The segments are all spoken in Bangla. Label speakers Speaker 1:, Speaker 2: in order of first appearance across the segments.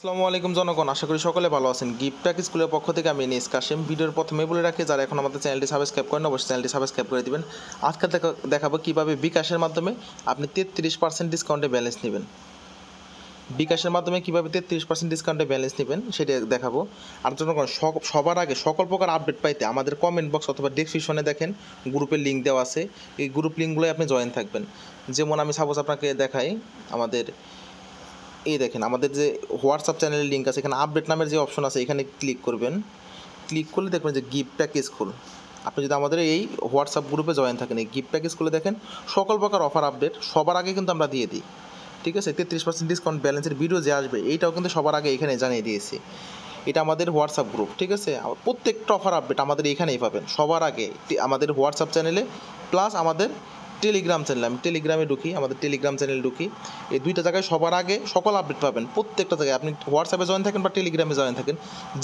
Speaker 1: আসসালামু আলাইকুম জনগণ, আশা করি সকলে ভালো আছেন। গিফটাক স্কুলের পক্ষ থেকে আমি এনএস কাশেম। ভিডিওর প্রথমে বলে রাখি, যারা এখন আমাদের চ্যানেলটি সাবস্ক্রাইব করেন অবশ্যই চ্যানেলটি সাবস্ক্রাইব করে দিবেন। আজকে দেখাবো কীভাবে বিকাশের মাধ্যমে আপনি 33% ডিসকাউন্টে ব্যালেন্স নেবেন। বিকাশের মাধ্যমে কীভাবে 33% ডিসকাউন্টে ব্যালেন্স নেবেন সেটা দেখাবো। আর জনগণ, সবার আগে সকল প্রকার আপডেট পাইতে আমাদের কমেন্ট বক্স অথবা ডেসক্রিপশনে দেখেন গ্রুপের লিঙ্ক দেওয়া আছে। এই গ্রুপ লিঙ্কগুলোই আপনি জয়েন থাকবেন। যেমন আমি সাপোজ আপনাকে দেখাই, আমাদের এই দেখেন আমাদের যে হোয়াটসঅ্যাপ চ্যানেলের লিঙ্ক আছে, এখানে আপডেট নামের যে অপশন আছে এখানে ক্লিক করবেন। ক্লিক করলে দেখবেন যে গিফটাক স্কুল। আপনি যদি আমাদের এই হোয়াটসঅ্যাপ গ্রুপে জয়েন থাকেন, এই গিফটাক স্কুলে দেখেন সকল প্রকার অফার আপডেট সবার আগে কিন্তু আমরা দিয়ে দিই। ঠিক আছে, 33% ডিসকাউন্ট ব্যালেন্সের ভিডিও যে আসবে এইটাও কিন্তু সবার আগে এখানে জানিয়ে দিয়েছি। এটা আমাদের হোয়াটসঅ্যাপ গ্রুপ। ঠিক আছে, প্রত্যেকটা অফার আপডেট আমাদের এখানেই পাবেন সবার আগে, আমাদের হোয়াটসঅ্যাপ চ্যানেলে প্লাস আমাদের টেলিগ্রাম চ্যানেল। আমি টেলিগ্রামে ঢুকি, আমাদের টেলিগ্রাম চ্যানেল ঢুকি। এই দুইটা জায়গায় সবার আগে সকল আপডেট পাবেন প্রত্যেকটা জায়গায়। আপনি হোয়াটসঅ্যাপে জয়েন থাকেন বা টেলিগ্রামে জয়েন থাকেন,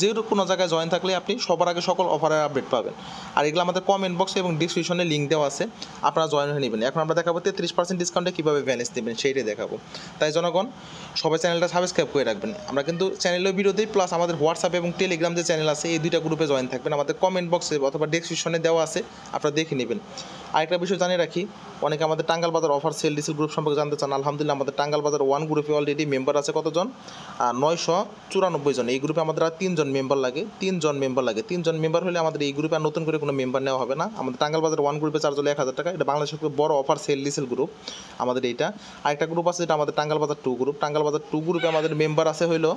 Speaker 1: যে কোনো জায়গায় জয়েন থাকলে আপনি সবার আগে সকল অফারের আপডেট পাবেন। আর এগুলো আমাদের কমেন্ট বক্সে এবং ডিসক্রিপশনে লিঙ্ক দেওয়া আছে, আপনারা জয়েন হয়ে নেবেন। এখন আমরা দেখাবো 33% ডিসকাউন্টে কীভাবে ব্যালেন্স নেবেন সেইটাই দেখাবো। তাই জনগণ, সবাই চ্যানেলটা সাবস্ক্রাইব করে রাখবেন। আমরা কিন্তু চ্যানেলেও ভিডিও দিই, প্লাস আমাদের হোয়াটসঅ্যাপ এবং টেলিগ্রাম যে চ্যানেল আছে এই দুইটা গ্রুপে জয়েন থাকবেন। আমাদের কমেন্ট বক্সে অথবা ডিসক্রিপশনে দেওয়া আছে, আপনারা দেখে নেবেন। আরেকটা বিষয় জানিয়ে রাখি, অনেকে আমাদের টাঙ্গাল বাজার অফার সেল ডিসেল গ্রুপ সম্পর্কে জানতে চান। আলহামদুলিল্লাহ, আমাদের টাঙ্গাল বাজার 1 গ্রুপে অলরেডি মেম্বার আছে কতজন? 994 জন। এই গ্রুপে আমাদের আর 3 জন মেম্বার লাগে। 3 জন মেম্বার হলে আমাদের এই গ্রুপে আর নতুন করে কোনো মেম্বার নেওয়া হবে না। আমাদের টাঙ্গাল বাজার 1 গ্রুপে চার্জ হলো 1000 টাকা। এটা বাংলাদেশের খুব বড় অফার সেল ডিসেল গ্রুপ আমাদের এইটা। আরেকটা গ্রুপ আছে যেটা আমাদের টাঙ্গাল বাজার 2 গ্রুপ। টাঙ্গাল বাজার 2 গ্রুপে আমাদের মেম্বার আছে হইলো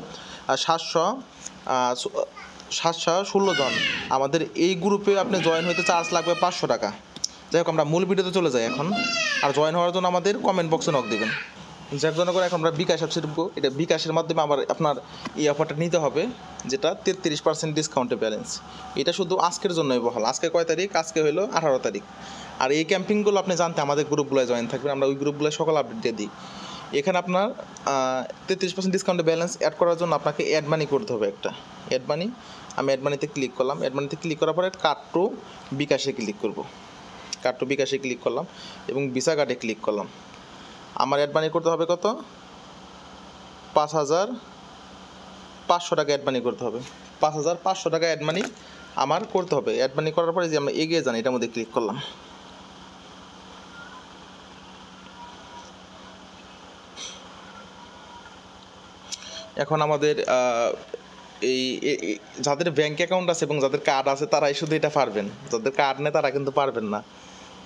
Speaker 1: 716 জন। আমাদের এই গ্রুপে আপনি জয়েন হইতে চার্জ লাগবে 500 টাকা। যাই হোক, আমরা মূল ভিডিওতে চলে যাই এখন। আর জয়েন হওয়ার জন্য আমাদের কমেন্ট বক্সে নক দেবেন। যার জন্য করে এখন আমরা বিকাশ অ্যাপ শিখবো। এটা বিকাশের মাধ্যমে আপনার এই অফারটা নিতে হবে, যেটা 33% ডিসকাউন্টে ব্যালেন্স। এটা শুধু আজকের জন্যই বহাল। আজকে কয় তারিখ? আজকে হলো 18 তারিখ। আর এই ক্যাম্পিংগুলো আপনি জানতে আমাদের গ্রুপগুলোয় জয়েন থাকবেন। আমরা ওই গ্রুপগুলোয় সকল আপডেট দিয়ে দিই। এখানে আপনার 33% ডিসকাউন্টে ব্যালেন্স অ্যাড করার জন্য আপনাকে অ্যাড মানি করতে হবে একটা। অ্যাড মানি, আমি অ্যাড মানিতে ক্লিক করলাম। অ্যাড মানিতে ক্লিক করার পরে কার্ড টু বিকাশে ক্লিক করব। কার্ড টু বিকাশে ক্লিক করলাম এবং ভিসা কার্ডে ক্লিক করলাম। আমার অ্যাড মানি করতে হবে কত? 5500 টাকা অ্যাড মানি করতে হবে। 5500 টাকা অ্যাড মানি আমার করতে হবে। অ্যাড মানি করার পরে যে আমরা এগিয়ে যান, এটার মধ্যে ক্লিক করলাম। এখন আমাদের এই যাদের ব্যাঙ্ক অ্যাকাউন্ট আছে এবং যাদের কার্ড আছে তারাই শুধু এটা পারবেন, যাদের কার্ড নেই তারা কিন্তু পারবেন না।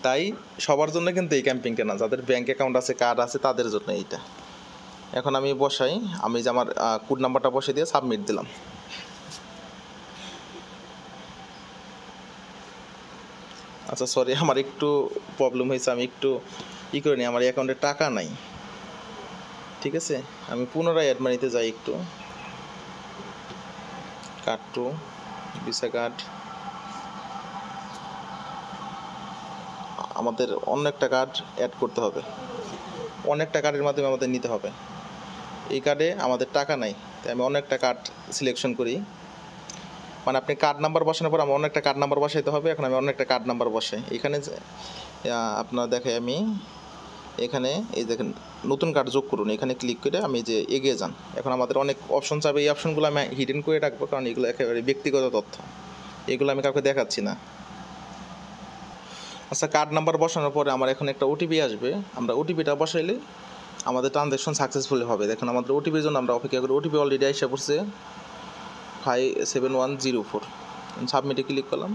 Speaker 1: তাই সবার জন্য কিন্তু এই ক্যাম্পিংটা না, যাদের ব্যাঙ্ক অ্যাকাউন্ট আছে কার্ড আছে তাদের জন্য এইটা। এখন আমি বসাই, আমি যে আমার কোড নাম্বারটা বসে দিয়ে সাবমিট দিলাম। আচ্ছা সরি, আমার একটু প্রবলেম হয়েছে, আমি একটু করে নিই। আমার অ্যাকাউন্টে টাকা নাই। ঠিক আছে, আমি পুনরায় অ্যাড মানিতে যাই একটু। কার্ড টু ভিসা কার্ড, আমাদের অন্য একটা কার্ড অ্যাড করতে হবে। অনেকটা কার্ডের মাধ্যমে আমাদের নিতে হবে। এই কার্ডে আমাদের টাকা নাই, তাই আমি অন্য একটা কার্ড সিলেকশন করি। মানে আপনি কার্ড নাম্বার বসানোর পর আমার অন্য একটা কার্ড নাম্বার বসাইতে হবে। এখন আমি অন্য একটা কার্ড নাম্বার বসাই। এখানে আপনার দেখাই, আমি এখানে এই দেখেন নতুন কার্ড যোগ করুন, এখানে ক্লিক করে আমি যে এগিয়ে যান। এখন আমাদের অনেক অপশন চাবে, এই অপশনগুলো আমি হিডেন করে রাখবো, কারণ এগুলো একেবারে ব্যক্তিগত তথ্য, এগুলো আমি কাউকে দেখাচ্ছি না। আচ্ছা, কার্ড নাম্বার বসানোর পরে আমার এখন একটা ওটিপি আসবে। আমরা ওটিপিটা বসাইলে আমাদের ট্রানজ্যাকশন সাকসেসফুল হবে। দেখুন আমাদের ওটিপির জন্য আমরা অপেক্ষা করি। ওটিপি অলরেডি এসে পড়ছে 57104। সাবমিটে ক্লিক করলাম।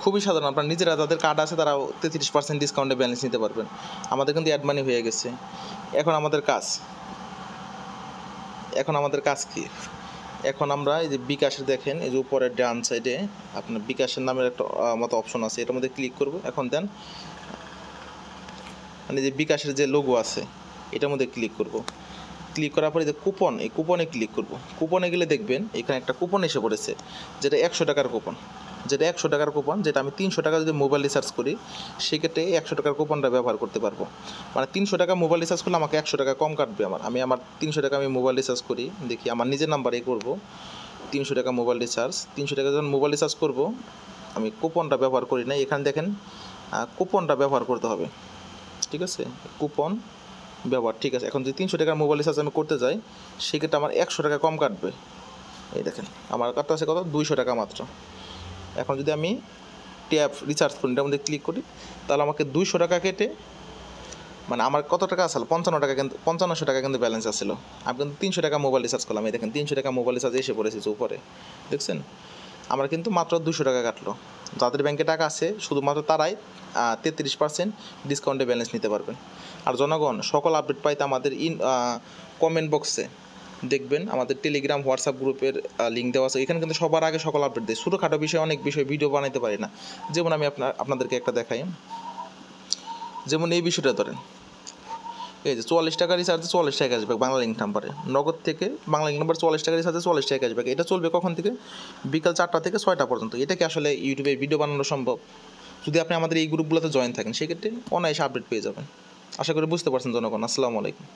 Speaker 1: খুবই সাধারণ, আপনার নিজেরা যাদের কার্ড আছে তারাও 33% ডিসকাউন্টে ব্যালেন্স নিতে পারবেন। আমাদের কিন্তু অ্যাড মানি হয়ে গেছে। এখন আমাদের কাজ কি? এখন আমরা এই যে বিকাশের দেখেন, এই যে উপরের ডান সাইডে আপনার বিকাশের নামের একটা মতো অপশন আছে, এটার মধ্যে ক্লিক করব। এখন দেন মানে যে বিকাশের যে লোগো আছে এটার মধ্যে ক্লিক করব। ক্লিক করার পরে যে কুপন, এই কুপনে ক্লিক করব। কুপনে গেলে দেখবেন এখানে একটা কুপন এসে পড়েছে, যেটা 100 টাকার কুপন। যেটা আমি 300 টাকা যদি মোবাইল রিচার্জ করি, সেক্ষেত্রে 100 টাকার কুপনটা ব্যবহার করতে পারবো। মানে 300 টাকা মোবাইল রিচার্জ করলে আমাকে 100 টাকা কম কাটবে। আমার 300 টাকা আমি মোবাইল রিচার্জ করি, দেখি আমার নিজের নাম্বারেই করব। 300 টাকা মোবাইল রিচার্জ, 300 টাকা যখন মোবাইল রিচার্জ করব, আমি কুপনটা ব্যবহার করি না। এখানে দেখেন কুপনটা ব্যবহার করতে হবে। ঠিক আছে, কুপন ব্যবহার, ঠিক আছে। এখন যদি 300 টাকার মোবাইল রিচার্জ আমি করতে যাই, সেক্ষেত্রে আমার 100 টাকা কম কাটবে। এই দেখেন আমার কাটতে আছে কত, 200 টাকা মাত্র। এখন যদি আমি ট্যাব রিচার্জ করি, এটার মধ্যে ক্লিক করি, তাহলে আমাকে 200 টাকা কেটে, মানে আমার কত টাকা আসলে 55 টাকা, কিন্তু 5500 টাকা কিন্তু ব্যালেন্স আসছিল। আমি কিন্তু 300 টাকা মোবাইল রিচার্জ করলাম, এই দেখেন 300 টাকা মোবাইল রিচার্জ এসে পড়েছে যে উপরে, দেখছেন? আমার কিন্তু মাত্র 200 টাকা কাটলো। যাদের ব্যাংকে টাকা আছে শুধুমাত্র তারাই 33% ডিসকাউন্টে ব্যালেন্স নিতে পারবেন। আর জনগণ, সকল আপডেট পাইতে আমাদের কমেন্ট বক্সে দেখবেন আমাদের টেলিগ্রাম হোয়াটসঅ্যাপ গ্রুপের লিঙ্ক দেওয়া আছে। এখানে কিন্তু সবার আগে সকল আপডেট দেয়। ছোটোখাটো বিষয়ে অনেক বিষয় ভিডিও বানাইতে পারি না। যেমন আমি আপনাদেরকে একটা দেখাই, যেমন এই বিষয়টা ধরেন, এই যে 44 টাকা রিচার্জে 44 টাকা ক্যাশব্যাক বাংলা লিঙ্ক নাম্বারে, নগদ থেকে বাংলা লিঙ্ক নাম্বার 44 টাকা রিচার্জে 44 টাকা ক্যাশব্যাক। এটা চলবে কখন থেকে, বিকাল 4টা থেকে 6টা পর্যন্ত। এটা কি আসলে ইউটিউবে ভিডিও বানানো সম্ভব? যদি আপনি আমাদের এই গ্রুপগুলোতে জয়েন থাকেন, সেক্ষেত্রে অনায়াসে আপডেট পেয়ে যাবেন। আশা করি বুঝতে পারছেন জনগণ। আসসালামু আলাইকুম।